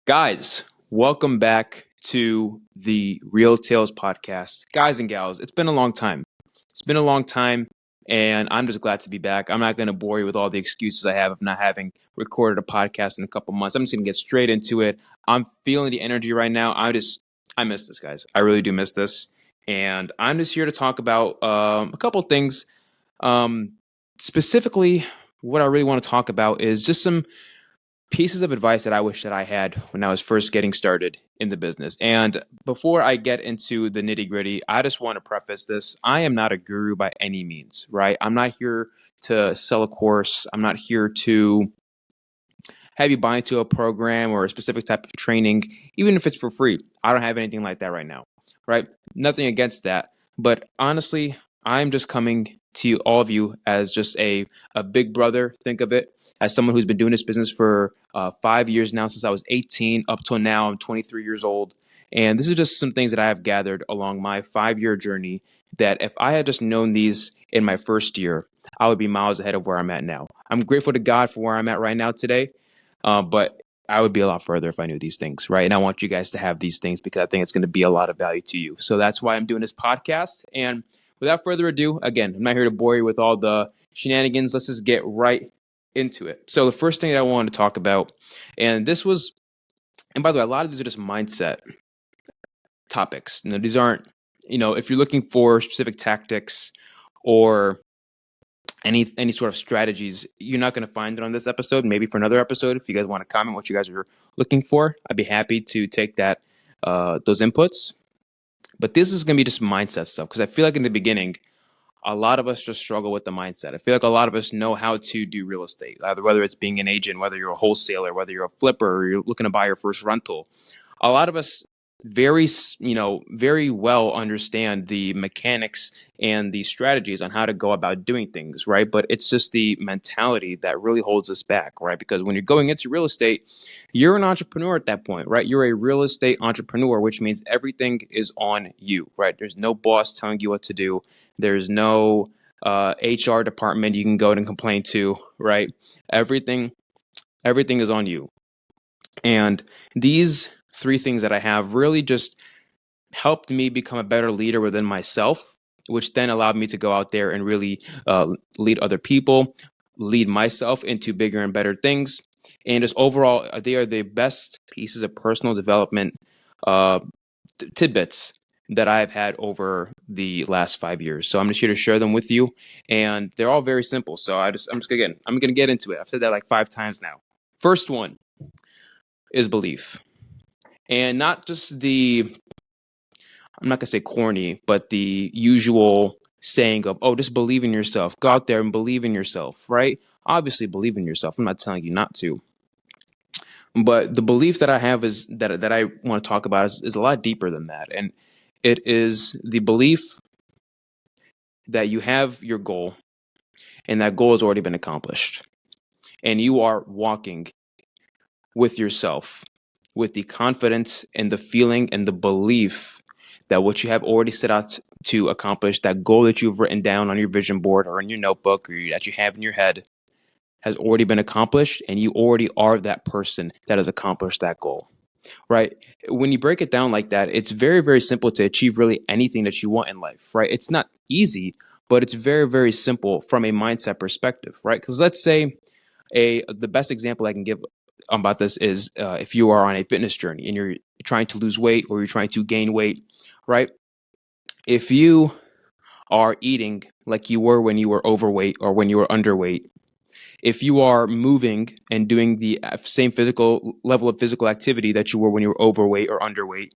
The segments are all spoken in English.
Guys, welcome back to the Real Tales podcast. Guys and gals, it's been a long time. It's been a long time, and I'm just glad to be back. I'm not going to bore you with all the excuses I have of not having recorded a podcast in a couple months. I'm just going to get straight into it. I'm feeling the energy right now. I miss this, guys. I really do miss this. And I'm just here to talk about a couple things. Um, Specifically, what I really want to talk about is just some pieces of advice that I wish that I had when I was first getting started in the business. And before I get into the nitty gritty, I just want to preface this. I am not a guru by any means, right? I'm not here to sell a course. I'm not here to have you buy into a program or a specific type of training, even if it's for free. I don't have anything like that right now, right? Nothing against that. But honestly, I'm just coming to you, all of you, as just a big brother. Think of it as someone who's been doing this business for 5 years now, since I was 18 up till now. I'm 23 years old. And this is just some things that I have gathered along my 5-year journey that if I had just known these in my first year, I would be miles ahead of where I'm at now. I'm grateful to God for where I'm at right now today. But I would be a lot further if I knew these things, right? And I want you guys to have these things because I think it's going to be a lot of value to you. So that's why I'm doing this podcast. And without further ado, again, I'm not here to bore you with all the shenanigans. Let's just get right into it. So the first thing that I wanted to talk about, and by the way, a lot of these are just mindset topics. These aren't, if you're looking for specific tactics or any sort of strategies, you're not going to find it on this episode. Maybe for another episode, if you guys want to comment what you guys are looking for, I'd be happy to take those inputs. But this is going to be just mindset stuff, because I feel like in the beginning, a lot of us just struggle with the mindset. I feel like a lot of us know how to do real estate, either whether it's being an agent, whether you're a wholesaler, whether you're a flipper, or you're looking to buy your first rental. A lot of us very well understand the mechanics and the strategies on how to go about doing things, right? But it's just the mentality that really holds us back, right? Because when you're going into real estate, you're an entrepreneur at that point, right? You're a real estate entrepreneur, which means everything is on you, right? There's no boss telling you what to do. There's no HR department you can go and complain to, right? Everything is on you. And these 3 things that I have really just helped me become a better leader within myself, which then allowed me to go out there and really lead other people, lead myself into bigger and better things. And just overall, they are the best pieces of personal development tidbits that I've had over the last 5 years. So I'm just here to share them with you, and they're all very simple. So I'm just gonna get into it. I've said that like 5 times now. First one is belief. And not just I'm not going to say corny, but the usual saying of, oh, just believe in yourself. Go out there and believe in yourself, right? Obviously, believe in yourself. I'm not telling you not to. But the belief that I have is that I want to talk about is a lot deeper than that. And it is the belief that you have your goal, and that goal has already been accomplished. And you are walking with yourself, with the confidence and the feeling and the belief that what you have already set out to accomplish, that goal that you've written down on your vision board or in your notebook or that you have in your head, has already been accomplished, and you already are that person that has accomplished that goal, right? When you break it down like that, it's very, very simple to achieve really anything that you want in life, right? It's not easy, but it's very, very simple from a mindset perspective, right? Because let's say the best example I can give about this is if you are on a fitness journey and you're trying to lose weight or you're trying to gain weight, right? If you are eating like you were when you were overweight or when you were underweight, if you are moving and doing the same physical level of physical activity that you were when you were overweight or underweight,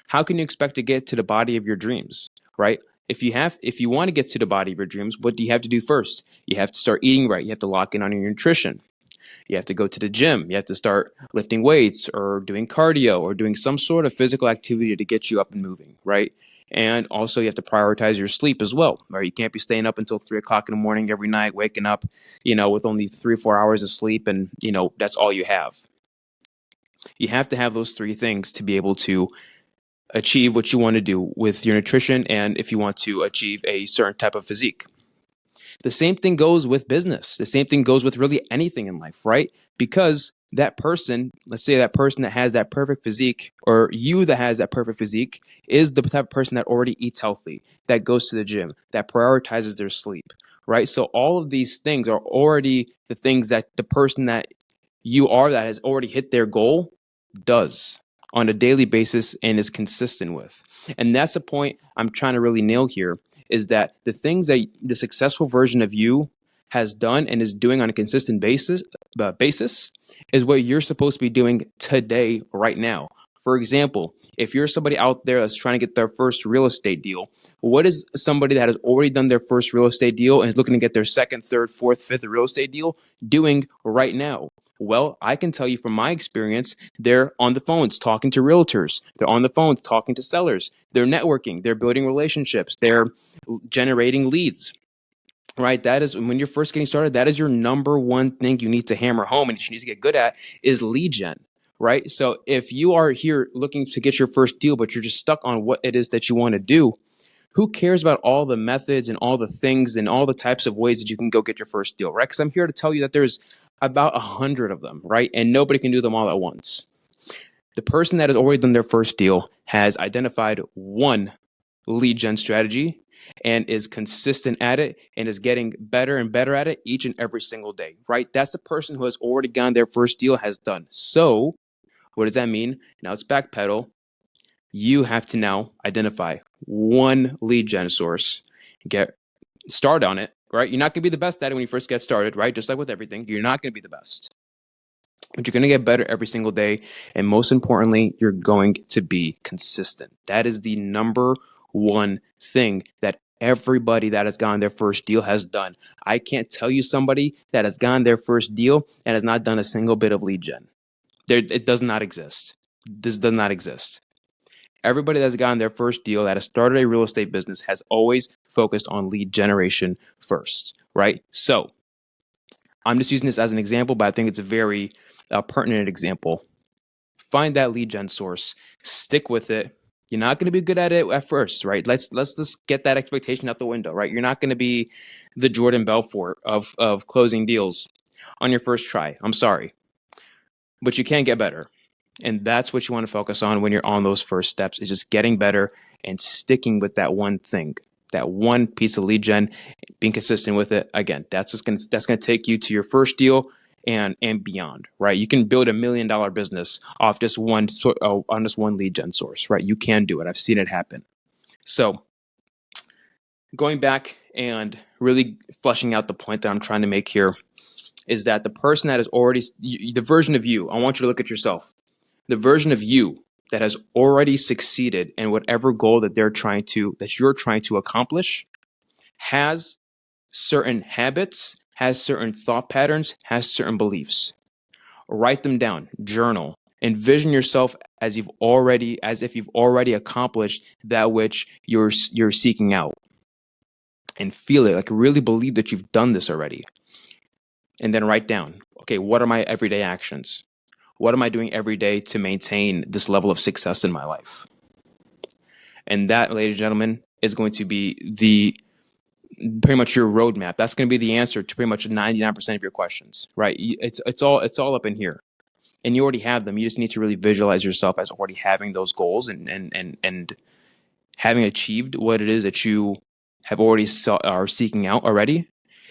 how can you expect to get to the body of your dreams, right? If you want to get to the body of your dreams, what do you have to do first? You have to start eating right. You have to lock in on your nutrition. You have to go to the gym. You have to start lifting weights or doing cardio or doing some sort of physical activity to get you up and moving, right? And also you have to prioritize your sleep as well, right? You can't be staying up until 3 o'clock in the morning every night, waking up, with only 3 or 4 hours of sleep, and, that's all you have. You have to have those 3 things to be able to achieve what you want to do with your nutrition and if you want to achieve a certain type of physique. The same thing goes with business. The same thing goes with really anything in life, right? Because that person, let's say that person that has that perfect physique, or you that has that perfect physique, is the type of person that already eats healthy, that goes to the gym, that prioritizes their sleep, right? So all of these things are already the things that the person that you are that has already hit their goal does on a daily basis and is consistent with. And that's the point I'm trying to really nail here, is that the things that the successful version of you has done and is doing on a consistent basis is what you're supposed to be doing today, right now. For example, if you're somebody out there that's trying to get their first real estate deal, what is somebody that has already done their first real estate deal and is looking to get their second, third, fourth, fifth real estate deal doing right now? Well, I can tell you from my experience, they're on the phones talking to realtors. They're on the phones talking to sellers. They're networking. They're building relationships. They're generating leads, right? That is, when you're first getting started, that is your number one thing you need to hammer home and you need to get good at, is lead gen, right? So if you are here looking to get your first deal, but you're just stuck on what it is that you want to do, who cares about all the methods and all the things and all the types of ways that you can go get your first deal, right? Because I'm here to tell you that there's about 100 of them, right? And nobody can do them all at once. The person that has already done their first deal has identified one lead gen strategy and is consistent at it and is getting better and better at it each and every single day, right? That's the person who has already gotten their first deal, has done. So what does that mean? Now it's backpedal. You have to now identify one lead gen source, get started on it, right? You're not going to be the best at it when you first get started, right? Just like with everything, you're not going to be the best. But you're going to get better every single day. And most importantly, you're going to be consistent. That is the number one thing that everybody that has gotten their first deal has done. I can't tell you somebody that has gotten their first deal and has not done a single bit of lead gen. It does not exist. This does not exist. Everybody that's gotten their first deal, that has started a real estate business, has always focused on lead generation first, right? So I'm just using this as an example, but I think it's a very pertinent example. Find that lead gen source, stick with it. You're not going to be good at it at first, right? Let's just get that expectation out the window, right? You're not going to be the Jordan Belfort of closing deals on your first try. I'm sorry, but you can get better. And that's what you want to focus on when you're on those first steps, is just getting better and sticking with that one thing, that one piece of lead gen, being consistent with it. Again, that's going to take you to your first deal and beyond, right? You can build $1 million business off just one lead gen source, right? You can do it. I've seen it happen. So going back and really fleshing out the point that I'm trying to make here is that the person that is already, the version of you, I want you to look at yourself. The version of you that has already succeeded in whatever goal that you're trying to accomplish has certain habits, has certain thought patterns, has certain beliefs. Write them down, journal, envision yourself as if you've already accomplished that which you're seeking out, and feel it, like really believe that you've done this already. And then write down, okay, what are my everyday actions? What am I doing every day to maintain this level of success in my life? And that, ladies and gentlemen, is going to be pretty much your roadmap. That's going to be the answer to pretty much 99% of your questions, right? It's all up in here, and you already have them. You just need to really visualize yourself as already having those goals and having achieved what it is that you have already are seeking out already,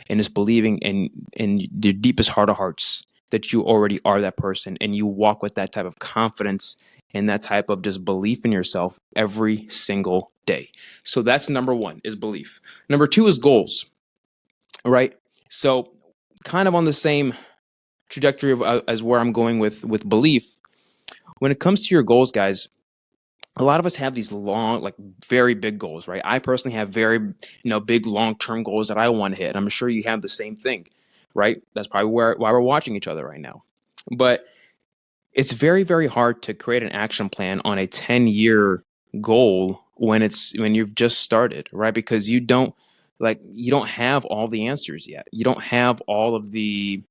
and just believing in the deepest heart of hearts that you already are that person, and you walk with that type of confidence and that type of just belief in yourself every single day. So that's number one, is belief. Number two is goals, right? So kind of on the same trajectory as where I'm going with belief. When it comes to your goals, guys, a lot of us have these long, like very big goals, right? I personally have very, big long-term goals that I want to hit. I'm sure you have the same thing, right? That's probably why we're watching each other right now. But it's very, very hard to create an action plan on a 10-year goal when you've just started, right? Because you don't have all the answers yet. You don't have all of the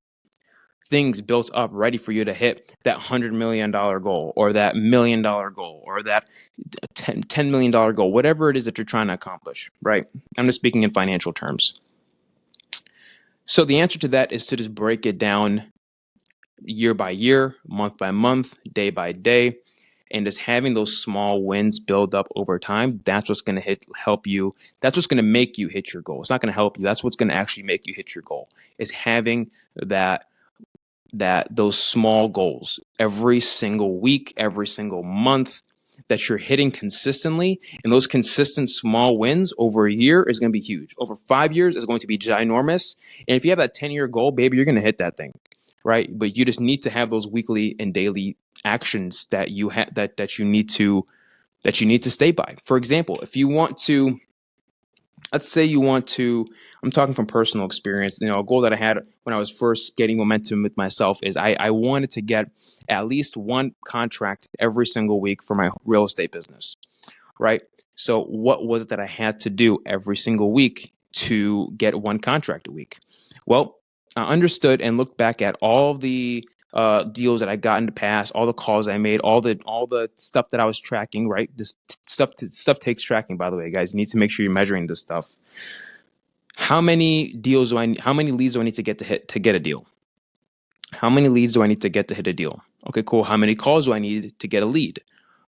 things built up ready for you to hit that $100 million goal, or that $1 million goal, or that $10 million goal, whatever it is that you're trying to accomplish, right? I'm just speaking in financial terms. So the answer to that is to just break it down year by year, month by month, day by day, and just having those small wins build up over time. That's what's going to help you. That's what's going to make you hit your goal. It's not going to help you. That's what's going to actually make you hit your goal, is having that those small goals every single week, every single month, that you're hitting consistently. And those consistent small wins over a year is going to be huge. Over 5 years is going to be ginormous. And if you have that 10-year goal, baby, you're going to hit that thing, right? But you just need to have those weekly and daily actions that you have that you need to stay by. For example, if you want to, let's say you want to, I'm talking from personal experience, a goal that I had when I was first getting momentum with myself is I wanted to get at least one contract every single week for my real estate business, right? So what was it that I had to do every single week to get one contract a week? Well, I understood and looked back at all the deals that I got in the past, all the calls I made, all the stuff that I was tracking, right? This stuff takes tracking, by the way, guys. You need to make sure you're measuring this stuff. How many leads do I need to get to get a deal? How many leads do I need to get to hit a deal? Okay, cool. How many calls do I need to get a lead?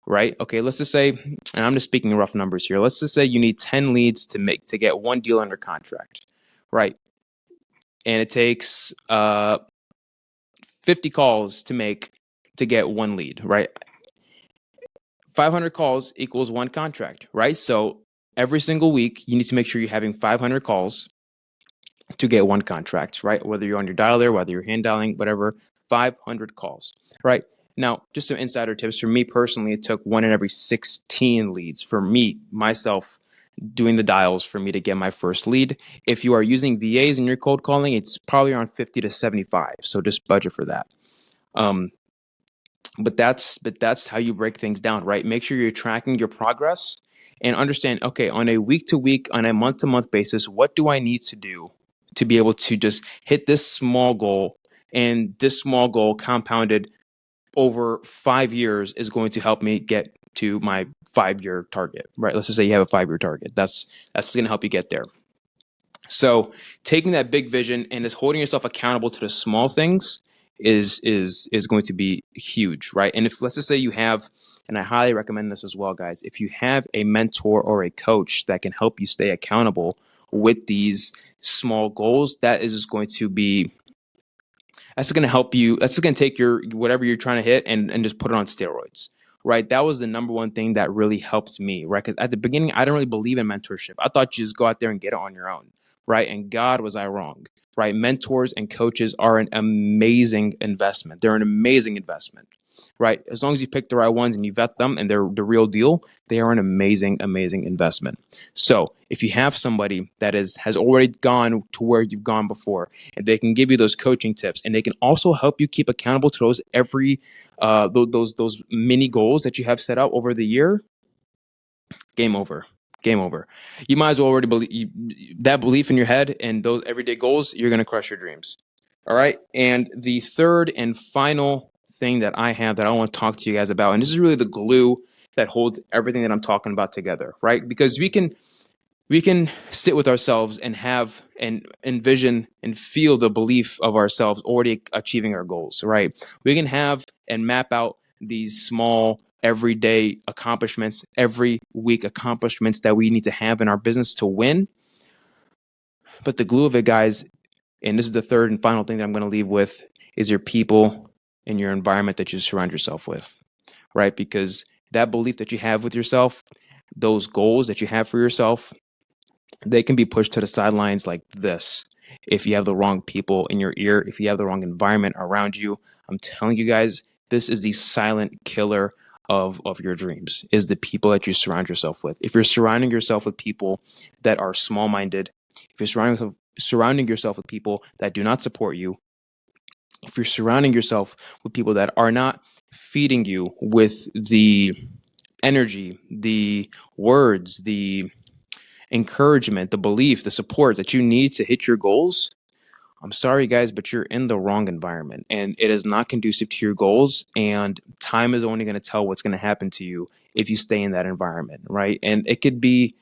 Right? Okay, let's just say, and I'm just speaking in rough numbers here. Let's just say you need 10 leads to get one deal under contract, right? And it takes 50 calls to get one lead, right? 500 calls equals one contract, right? So every single week, you need to make sure you're having 500 calls to get one contract, right? Whether you're on your dialer, whether you're hand dialing, whatever, 500 calls, right? Now, just some insider tips for me personally, it took 1 in every 16 leads for me, myself, doing the dials for me to get my first lead. If you are using VAs in your cold calling, it's probably around 50 to 75. So just budget for that. But that's how you break things down, right? Make sure you're tracking your progress and understand, okay, on a week to week, on a month to month basis, what do I need to do to be able to just hit this small goal? And this small goal compounded over 5 years is going to help me get to my 5-year target, right? Let's just say you have a 5-year target. That's what's going to help you get there. So taking that big vision and just holding yourself accountable to the small things is going to be huge, right? And if, let's just say you have, and I highly recommend this as well, guys, if you have a mentor or a coach that can help you stay accountable with these small goals, that's going to help you. That's going to take your whatever you're trying to hit and just put it on steroids, right? That was the number one thing that really helped me, right? Because at the beginning, I didn't really believe in mentorship. I thought you just go out there and get it on your own, right? And God, was I wrong, right? Mentors and coaches are an amazing investment. They're an amazing investment, right? As long as you pick the right ones and you vet them and they're the real deal, they are an amazing, amazing investment. So if you have somebody that has already gone to where you've gone before, and they can give you those coaching tips, and they can also help you keep accountable to those those mini goals that you have set out over the year, game over. Game over. You might as well already believe that belief in your head and those everyday goals, you're going to crush your dreams. All right. And the third and final thing that I have that I want to talk to you guys about, and this is really the glue that holds everything that I'm talking about together, right? Because we can sit with ourselves and have and envision and feel the belief of ourselves already achieving our goals, right? We can have and map out these small everyday accomplishments, every week accomplishments that we need to have in our business to win. But the glue of it, guys, and this is the third and final thing that I'm going to leave with, is your people and your environment that you surround yourself with, right? Because that belief that you have with yourself, those goals that you have for yourself, they can be pushed to the sidelines like this if you have the wrong people in your ear, if you have the wrong environment around you. I'm telling you guys, this is the silent killer of your dreams, is the people that you surround yourself with. If you're surrounding yourself with people that are small-minded, if you're surrounding yourself with people that do not support you, if you're surrounding yourself with people that are not feeding you with the energy, the words, the encouragement, the belief, the support that you need to hit your goals, I'm sorry, guys, but you're in the wrong environment, and it is not conducive to your goals. And time is only going to tell what's going to happen to you if you stay in that environment, right? And it could be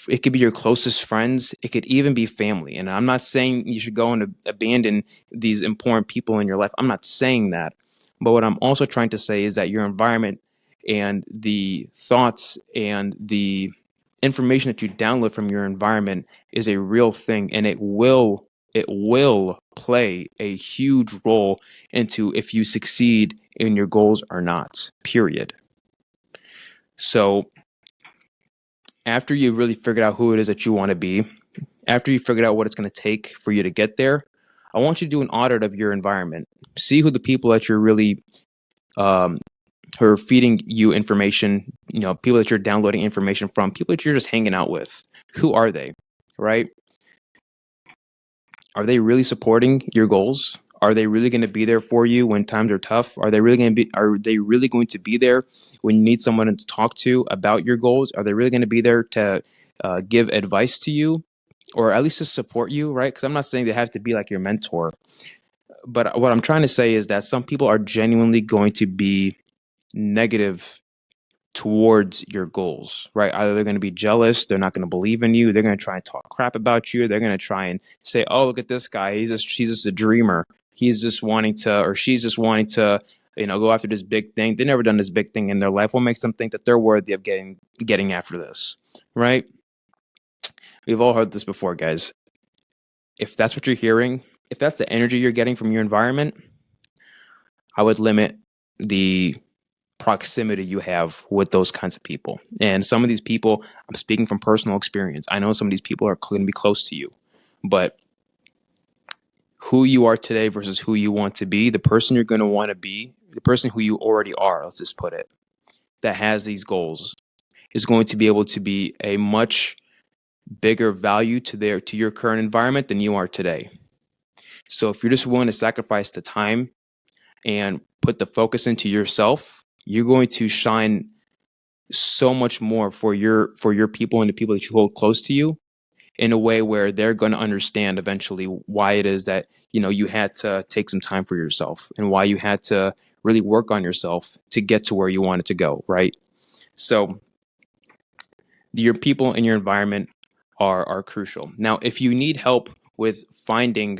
It could be your closest friends. It could even be family. And I'm not saying you should go and abandon these important people in your life. I'm not saying that. But what I'm also trying to say is that your environment and the thoughts and the information that you download from your environment is a real thing, and it will play a huge role into if you succeed in your goals or not, period. So after you really figured out who it is that you want to be, after you figured out what it's going to take for you to get there, I want you to do an audit of your environment. See who the people that you're really who are feeding you information, people that you're downloading information from, people that you're just hanging out with. Who are they, right? Are they really supporting your goals? Are they really going to be there for you when times are tough? Are they really going to be there when you need someone to talk to about your goals? Are they really going to be there to give advice to you, or at least to support you, right? Because I'm not saying they have to be like your mentor, but what I'm trying to say is that some people are genuinely going to be negative towards your goals, right? Either they're going to be jealous, they're not going to believe in you, they're going to try and talk crap about you, they're going to try and say, "Oh, look at this guy, he's just a dreamer. He's just wanting to, or she's just wanting to, go after this big thing. They've never done this big thing in their life. What makes them think that they're worthy of getting after this?" Right? We've all heard this before, guys. If that's what you're hearing, if that's the energy you're getting from your environment, I would limit the proximity you have with those kinds of people. And some of these people, I'm speaking from personal experience. I know some of these people are going to be close to you, but who you are today versus who you want to be, the person you're going to want to be, the person who you already are, let's just put it, that has these goals, is going to be able to be a much bigger value to your current environment than you are today. So if you're just willing to sacrifice the time and put the focus into yourself, you're going to shine so much more for your people and the people that you hold close to you, in a way where they're going to understand eventually why it is that you had to take some time for yourself, and why you had to really work on yourself to get to where you wanted to go, right? So your people and your environment are crucial. Now, if you need help with finding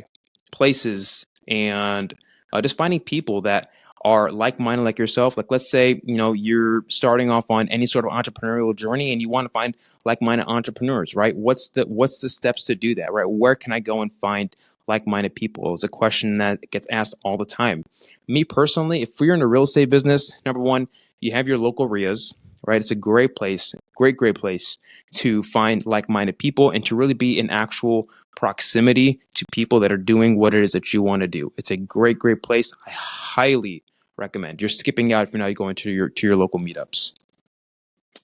places and just finding people that are like-minded like yourself, like let's say you're starting off on any sort of entrepreneurial journey and you want to find like-minded entrepreneurs, right? What's the steps to do that, right? Where can I go and find like-minded people? It's a question that gets asked all the time. Me personally, if you're in a real estate business, number one, you have your local RIAs, right? It's a great place, great place to find like-minded people and to really be in actual proximity to people that are doing what it is that you want to do. It's a great place. I highly recommend. You're skipping out if you're not going to your local meetups.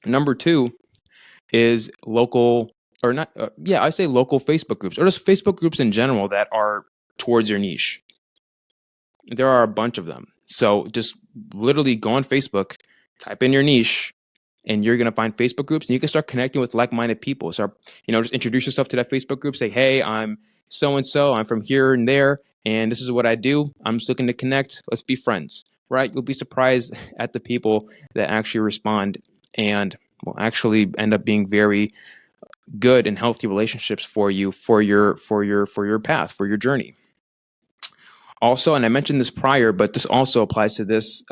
Number two is local, or not, I say local Facebook groups, or just Facebook groups in general that are towards your niche. There are a bunch of them. So just literally go on Facebook, type in your niche, and you're going to find Facebook groups, and you can start connecting with like-minded people. So, just introduce yourself to that Facebook group. Say, "Hey, I'm so-and-so. I'm from here and there, and this is what I do. I'm just looking to connect. Let's be friends," right? You'll be surprised at the people that actually respond and will actually end up being very good and healthy relationships for you, for your path, for your journey. Also, and I mentioned this prior, but this also applies to this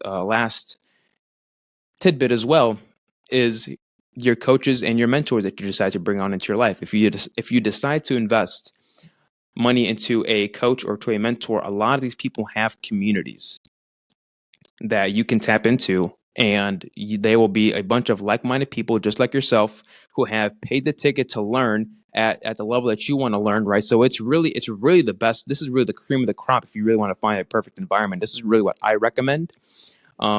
last tidbit as well, is your coaches and your mentors that you decide to bring on into your life. If you decide to invest money into a coach or to a mentor, a lot of these people have communities that you can tap into, and they will be a bunch of like-minded people just like yourself who have paid the ticket to learn at the level that you want to learn, right? So it's really the best. This is really the cream of the crop if you really want to find a perfect environment. This is really what I recommend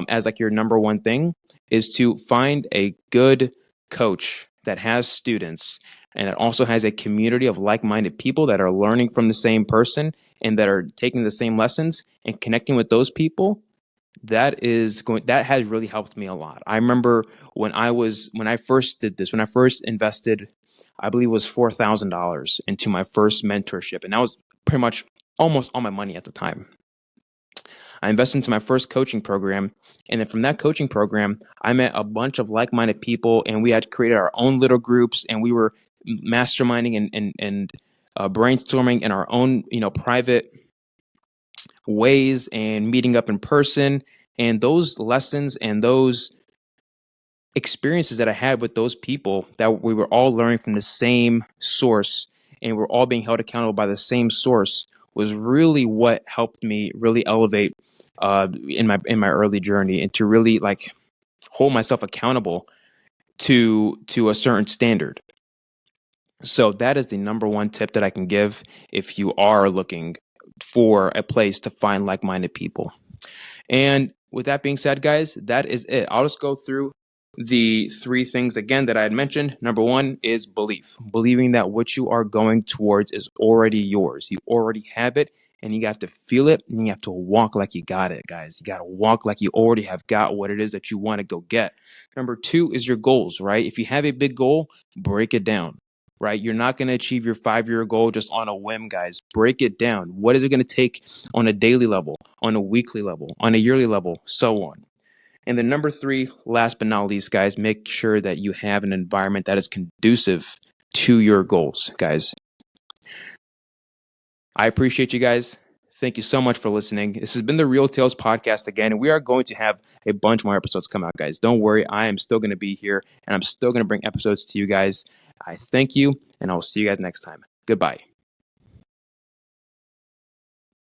as like your number one thing, is to find a good coach that has students and it also has a community of like-minded people that are learning from the same person and that are taking the same lessons and connecting with those people. That has really helped me a lot. I remember when I first did this, when I first invested, I believe it was $4,000 into my first mentorship, and that was pretty much almost all my money at the time. I invested into my first coaching program. And then from that coaching program, I met a bunch of like-minded people, and we had created our own little groups, and we were masterminding and brainstorming in our own, private ways and meeting up in person. And those lessons and those experiences that I had with those people, that we were all learning from the same source and we're all being held accountable by the same source, was really what helped me really elevate in my early journey, and to really like hold myself accountable to a certain standard. So that is the number one tip that I can give if you are looking for a place to find like-minded people. And with that being said, guys, that is it. I'll just go through the three things again that I had mentioned. Number one is belief, believing that what you are going towards is already yours. You already have it, and you have to feel it, and you have to walk like you got it, guys. You got to walk like you already have got what it is that you want to go get. Number two is your goals, right? If you have a big goal, break it down. Right? You're not going to achieve your 5-year goal just on a whim, guys. Break it down. What is it going to take on a daily level, on a weekly level, on a yearly level, so on. And then number three, last but not least, guys, make sure that you have an environment that is conducive to your goals, guys. I appreciate you guys. Thank you so much for listening. This has been the Real Tales podcast again, and we are going to have a bunch more episodes come out, guys. Don't worry. I am still going to be here, and I'm still going to bring episodes to you guys. I thank you, and I'll see you guys next time. Goodbye.